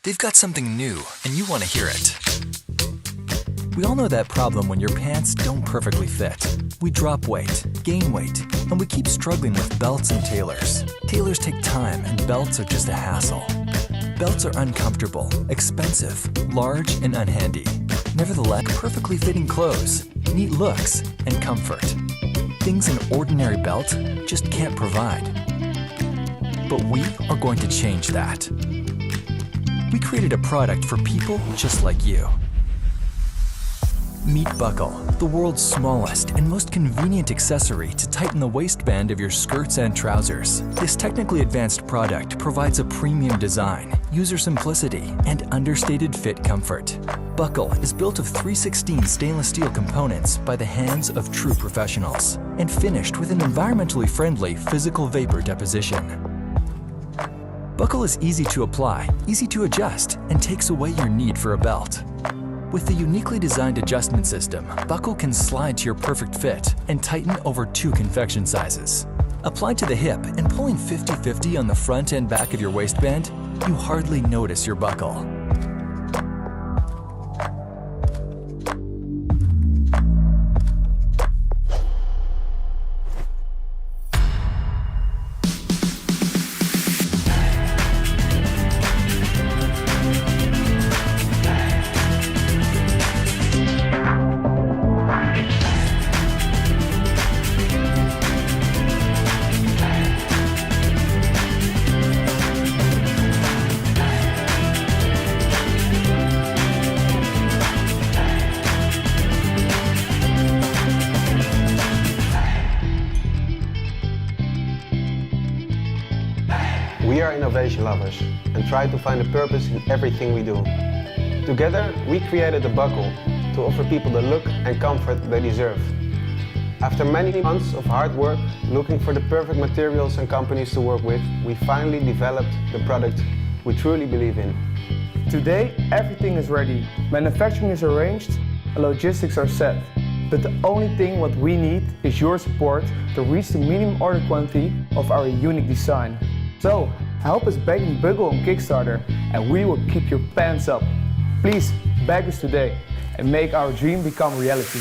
They've got something new, and you want to hear it. We all know that problem when your pants don't perfectly fit. We drop weight, gain weight, and we keep struggling with belts and tailors. Tailors take time, and belts are just a hassle. Belts are uncomfortable, expensive, large, and unhandy. Nevertheless, perfectly fitting clothes, neat looks, and comfort. Things an ordinary belt just can't provide. But we are going to change that. We created a product for people just like you. Meet Buckle, the world's smallest and most convenient accessory to tighten the waistband of your skirts and trousers. This technically advanced product provides a premium design, user simplicity, and understated fit comfort. Buckle is built of 316 stainless steel components by the hands of true professionals and finished with an environmentally friendly physical vapor deposition. Buckle is easy to apply, easy to adjust, and takes away your need for a belt. With the uniquely designed adjustment system, Buckle can slide to your perfect fit and tighten over 2 confection sizes. Applied to the hip and pulling 50-50 on the front and back of your waistband, you hardly notice your buckle. We are innovation lovers and try to find a purpose in everything we do. Together, we created the Buckle to offer people the look and comfort they deserve. After many months of hard work looking for the perfect materials and companies to work with, we finally developed the product we truly believe in. Today, everything is ready. Manufacturing is arranged and logistics are set. But the only thing what we need is your support to reach the minimum order quantity of our unique design. So, help us backing BUCQLE on Kickstarter and we will keep your pants up. Please back us today and make our dream become reality.